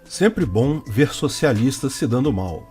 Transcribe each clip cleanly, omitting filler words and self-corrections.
Sempre bom ver socialistas se dando mal.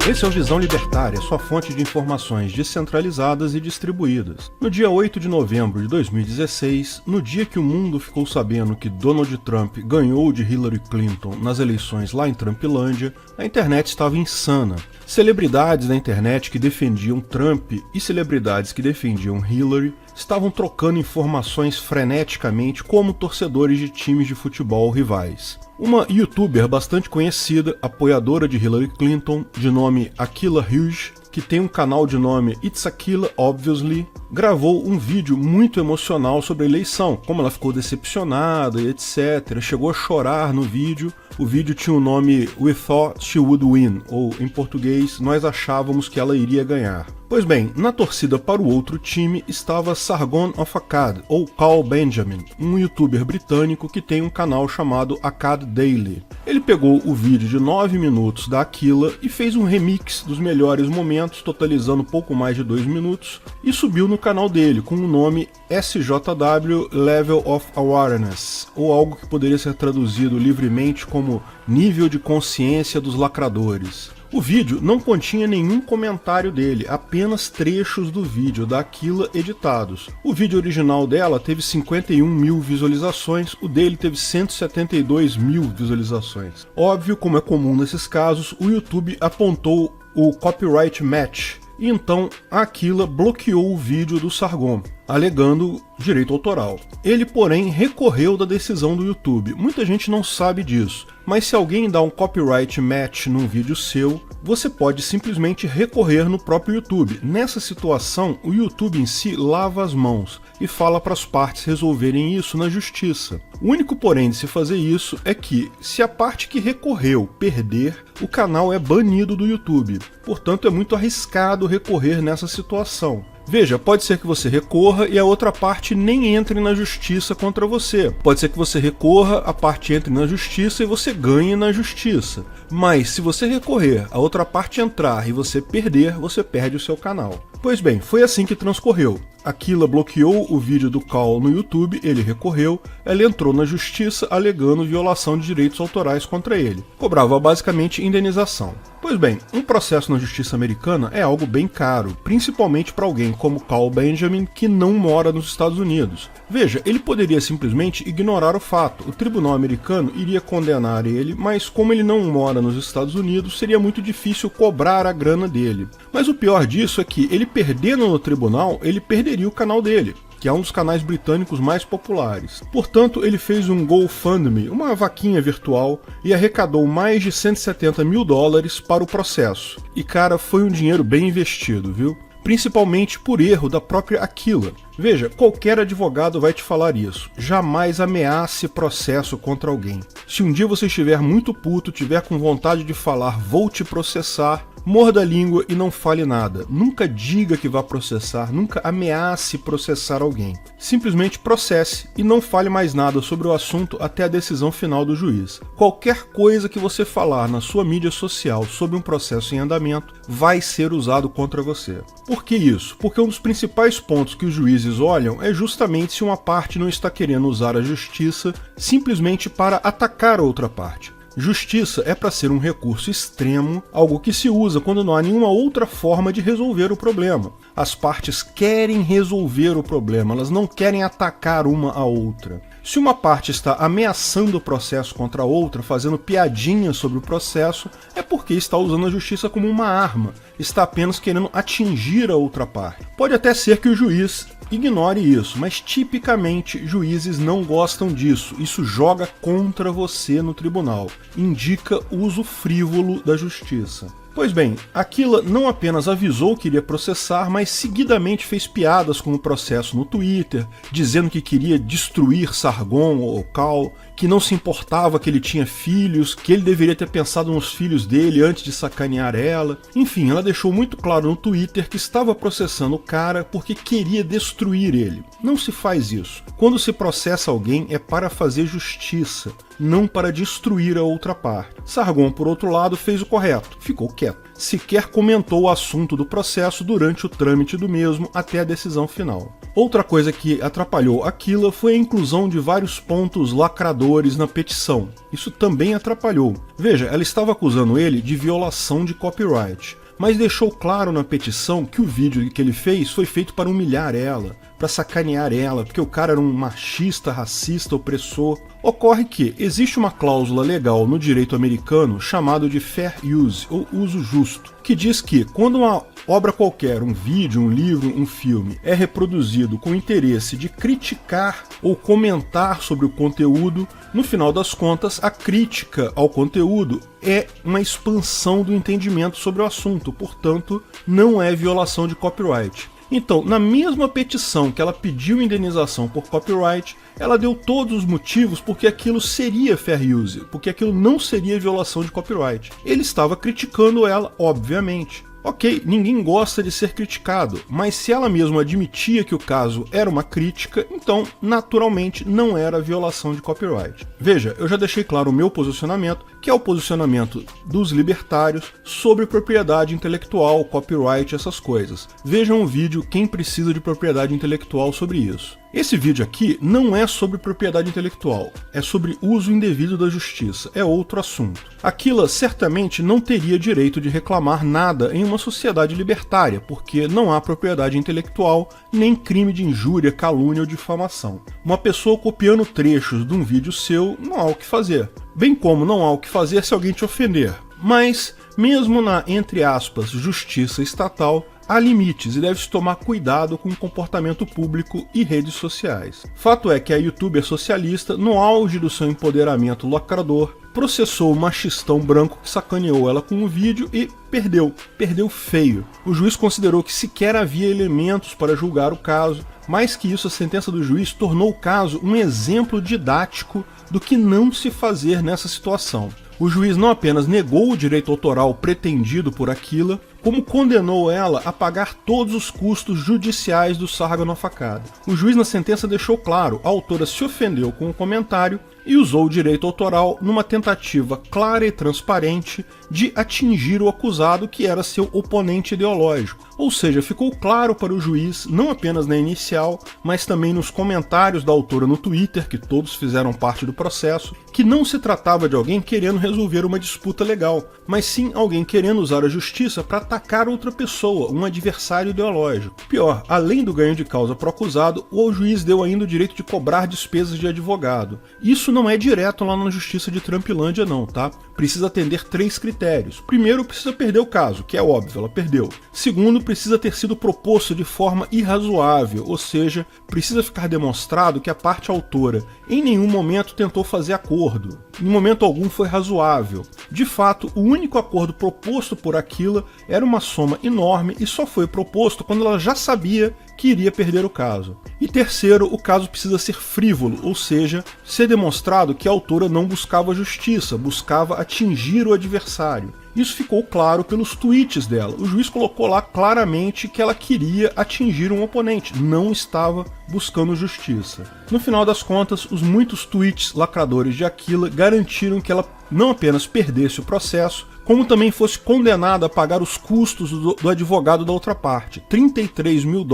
Esse é o Visão Libertária, sua fonte de informações descentralizadas e distribuídas. No dia 8 de novembro de 2016, no dia que o mundo ficou sabendo que Donald Trump ganhou de Hillary Clinton nas eleições lá em Trumpilândia, a internet estava insana. Celebridades da internet que defendiam Trump e celebridades que defendiam Hillary estavam trocando informações freneticamente como torcedores de times de futebol rivais. Uma youtuber bastante conhecida, apoiadora de Hillary Clinton, de nome Aquila Hughes, que tem um canal de nome It's Aquila Obviously, gravou um vídeo muito emocional sobre a eleição, como ela ficou decepcionada e etc. Chegou a chorar no vídeo. O vídeo tinha o nome We Thought She Would Win, ou em português, Nós achávamos que ela iria ganhar. Pois bem, na torcida para o outro time estava Sargon of Akkad, ou Carl Benjamin, um youtuber britânico que tem um canal chamado Akkad Daily. Ele pegou o vídeo de 9 minutos da Aquila e fez um remix dos melhores momentos, totalizando pouco mais de 2 minutos, e subiu no canal dele com o nome SJW Level of Awareness, ou algo que poderia ser traduzido livremente como Nível de Consciência dos Lacradores. O vídeo não continha nenhum comentário dele, apenas trechos do vídeo da Aquila editados. O vídeo original dela teve 51 mil visualizações, o dele teve 172 mil visualizações. Óbvio, como é comum nesses casos, o YouTube apontou o copyright match, e então a Aquila bloqueou o vídeo do Sargon, alegando direito autoral. Ele, porém, recorreu da decisão do YouTube. Muita gente não sabe disso, mas se alguém dá um copyright match num vídeo seu, você pode simplesmente recorrer no próprio YouTube. Nessa situação, o YouTube em si lava as mãos e fala para as partes resolverem isso na justiça. O único porém de se fazer isso é que, se a parte que recorreu perder, o canal é banido do YouTube. Portanto, é muito arriscado recorrer nessa situação. Veja, pode ser que você recorra e a outra parte nem entre na justiça contra você. Pode ser que você recorra, a parte entre na justiça e você ganhe na justiça. Mas se você recorrer, a outra parte entrar e você perder, você perde o seu canal. Pois bem, foi assim que transcorreu. Aquila bloqueou o vídeo do Carl no YouTube, ele recorreu, ela entrou na justiça alegando violação de direitos autorais contra ele. Cobrava basicamente indenização. Pois bem, um processo na justiça americana é algo bem caro, principalmente para alguém como Carl Benjamin, que não mora nos Estados Unidos. Veja, ele poderia simplesmente ignorar o fato. O tribunal americano iria condenar ele, mas como ele não mora nos Estados Unidos, seria muito difícil cobrar a grana dele. Mas o pior disso é que ele perdendo no tribunal, ele perderia o canal dele, que é um dos canais britânicos mais populares. Portanto, ele fez um GoFundMe, uma vaquinha virtual, e arrecadou mais de 170 mil dólares para o processo. E cara, foi um dinheiro bem investido, viu? Principalmente por erro da própria Aquila. Veja, qualquer advogado vai te falar isso. Jamais ameace processo contra alguém. Se um dia você estiver muito puto, tiver com vontade de falar vou te processar, morda a língua e não fale nada. Nunca diga que vai processar, nunca ameace processar alguém. Simplesmente processe e não fale mais nada sobre o assunto até a decisão final do juiz. Qualquer coisa que você falar na sua mídia social sobre um processo em andamento vai ser usado contra você. Por que isso? Porque um dos principais pontos que os juízes olham é justamente se uma parte não está querendo usar a justiça simplesmente para atacar a outra parte. Justiça é para ser um recurso extremo, algo que se usa quando não há nenhuma outra forma de resolver o problema. As partes querem resolver o problema, elas não querem atacar uma a outra. Se uma parte está ameaçando o processo contra a outra, fazendo piadinhas sobre o processo, é porque está usando a justiça como uma arma, está apenas querendo atingir a outra parte. Pode até ser que o juiz ignore isso, mas tipicamente juízes não gostam disso. Isso joga contra você no tribunal, indica uso frívolo da justiça. Pois bem, Aquila não apenas avisou que iria processar, mas seguidamente fez piadas com o processo no Twitter, dizendo que queria destruir Sargon ou Carl, que não se importava que ele tinha filhos, que ele deveria ter pensado nos filhos dele antes de sacanear ela. Enfim, ela deixou muito claro no Twitter que estava processando o cara porque queria destruir ele. Não se faz isso. Quando se processa alguém é para fazer justiça, não para destruir a outra parte. Sargon, por outro lado, fez o correto, ficou quieto. sequer comentou o assunto do processo durante o trâmite do mesmo até a decisão final. Outra coisa que atrapalhou Aquila foi a inclusão de vários pontos lacradores na petição. Isso também atrapalhou. Veja, ela estava acusando ele de violação de copyright, mas deixou claro na petição que o vídeo que ele fez foi feito para humilhar ela, para sacanear ela, porque o cara era um machista, racista, opressor. Ocorre que existe uma cláusula legal no direito americano chamado de fair use, ou uso justo, que diz que quando uma obra qualquer, um vídeo, um livro, um filme, é reproduzido com o interesse de criticar ou comentar sobre o conteúdo, no final das contas, a crítica ao conteúdo é uma expansão do entendimento sobre o assunto, portanto, não é violação de copyright. Então, na mesma petição que ela pediu indenização por copyright, ela deu todos os motivos porque aquilo seria fair use, porque aquilo não seria violação de copyright. Ele estava criticando ela, obviamente. Ok, ninguém gosta de ser criticado, mas se ela mesma admitia que o caso era uma crítica, então, naturalmente, não era violação de copyright. Veja, eu já deixei claro o meu posicionamento, que é o posicionamento dos libertários sobre propriedade intelectual, copyright, essas coisas. Vejam o vídeo Quem Precisa de Propriedade Intelectual sobre isso. Esse vídeo aqui não é sobre propriedade intelectual, é sobre uso indevido da justiça, é outro assunto. Aquila certamente não teria direito de reclamar nada em uma sociedade libertária, porque não há propriedade intelectual, nem crime de injúria, calúnia ou difamação. Uma pessoa copiando trechos de um vídeo seu, não há o que fazer. Bem como não há o que fazer se alguém te ofender. Mas, mesmo na, entre aspas, justiça estatal, há limites e deve-se tomar cuidado com o comportamento público e redes sociais. Fato é que a youtuber socialista, no auge do seu empoderamento lacrador, processou o machistão branco que sacaneou ela com o vídeo e perdeu feio. O juiz considerou que sequer havia elementos para julgar o caso. Mais que isso, a sentença do juiz tornou o caso um exemplo didático do que não se fazer nessa situação. O juiz não apenas negou o direito autoral pretendido por Aquila, como condenou ela a pagar todos os custos judiciais do Sarga na facada. O juiz na sentença deixou claro, a autora se ofendeu com o comentário e usou o direito autoral numa tentativa clara e transparente de atingir o acusado, que era seu oponente ideológico. Ou seja, ficou claro para o juiz, não apenas na inicial, mas também nos comentários da autora no Twitter, que todos fizeram parte do processo, que não se tratava de alguém querendo resolver uma disputa legal, mas sim alguém querendo usar a justiça para atacar outra pessoa, um adversário ideológico. Pior, além do ganho de causa pro acusado, o juiz deu ainda o direito de cobrar despesas de advogado. Isso não é direto lá na justiça de Trumpilândia não, tá? Precisa atender 3 critérios. Primeiro, precisa perder o caso, que é óbvio, ela perdeu. Segundo, precisa ter sido proposto de forma irrazoável, ou seja, precisa ficar demonstrado que a parte autora em nenhum momento tentou fazer acordo. Em momento algum foi razoável. De fato, o único acordo proposto por Aquila era uma soma enorme e só foi proposto quando ela já sabia que iria perder o caso. E terceiro, o caso precisa ser frívolo, ou seja, ser demonstrado que a autora não buscava justiça, buscava atingir o adversário. Isso ficou claro pelos tweets dela. O juiz colocou lá claramente que ela queria atingir um oponente, não estava buscando justiça. No final das contas, os muitos tweets lacradores de Aquila garantiram que ela não apenas perdesse o processo, como também fosse condenada a pagar os custos do advogado da outra parte, $33 mil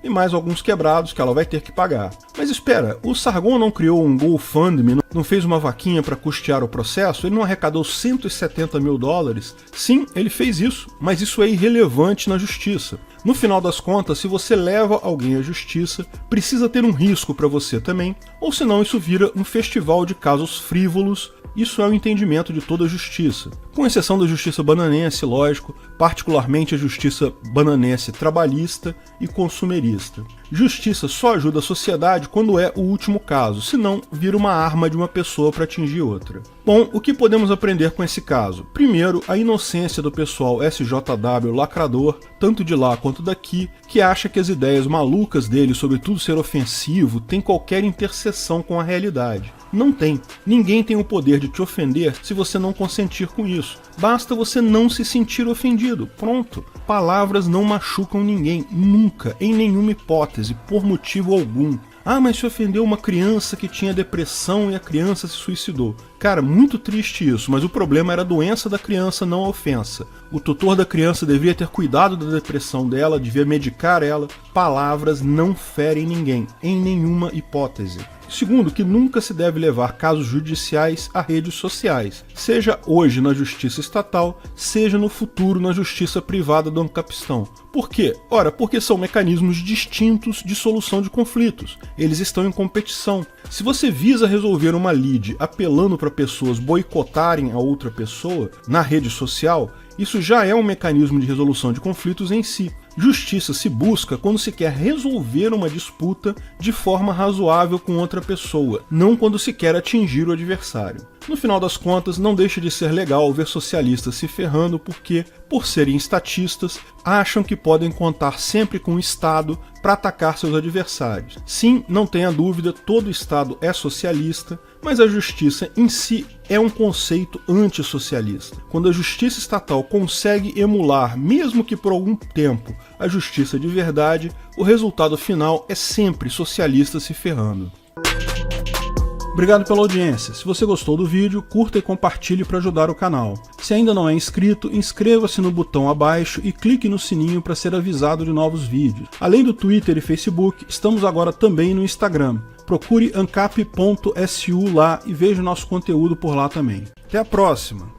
e mais alguns quebrados que ela vai ter que pagar. Mas espera, o Sargon não criou um GoFundMe, não fez uma vaquinha para custear o processo? Ele não arrecadou $170 mil? Sim, ele fez isso, mas isso é irrelevante na justiça. No final das contas, se você leva alguém à justiça, precisa ter um risco para você também, ou senão isso vira um festival de casos frívolos. Isso é o entendimento de toda a justiça, com exceção da justiça bananense, lógico, particularmente a justiça bananense trabalhista e consumerista. Justiça só ajuda a sociedade quando é o último caso, senão vira uma arma de uma pessoa para atingir outra. Bom, o que podemos aprender com esse caso? Primeiro, a inocência do pessoal SJW lacrador, tanto de lá quanto daqui, que acha que as ideias malucas dele sobre tudo ser ofensivo tem qualquer interseção com a realidade. Não tem. Ninguém tem o poder de te ofender se você não consentir com isso. Basta você não se sentir ofendido. Pronto. Palavras não machucam ninguém, nunca, em nenhuma hipótese, por motivo algum. Ah, mas se ofendeu uma criança que tinha depressão e a criança se suicidou. Cara, muito triste isso, mas o problema era a doença da criança, não a ofensa. O tutor da criança deveria ter cuidado da depressão dela, devia medicar ela. Palavras não ferem ninguém, em nenhuma hipótese. Segundo, que nunca se deve levar casos judiciais a redes sociais, seja hoje na justiça estatal, seja no futuro na justiça privada do Ancapistão. Por quê? Ora, porque são mecanismos distintos de solução de conflitos. Eles estão em competição. Se você visa resolver uma lide apelando para pessoas boicotarem a outra pessoa na rede social, isso já é um mecanismo de resolução de conflitos em si. Justiça se busca quando se quer resolver uma disputa de forma razoável com outra pessoa, não quando se quer atingir o adversário. No final das contas, não deixa de ser legal ver socialistas se ferrando porque, por serem estatistas, acham que podem contar sempre com o Estado para atacar seus adversários. Sim, não tenha dúvida, todo Estado é socialista, mas a justiça em si é um conceito antissocialista. Quando a justiça estatal consegue emular, mesmo que por algum tempo, a justiça de verdade, o resultado final é sempre socialistas se ferrando. Obrigado pela audiência. Se você gostou do vídeo, curta e compartilhe para ajudar o canal. Se ainda não é inscrito, inscreva-se no botão abaixo e clique no sininho para ser avisado de novos vídeos. Além do Twitter e Facebook, estamos agora também no Instagram. Procure ancap.su lá e veja nosso conteúdo por lá também. Até a próxima!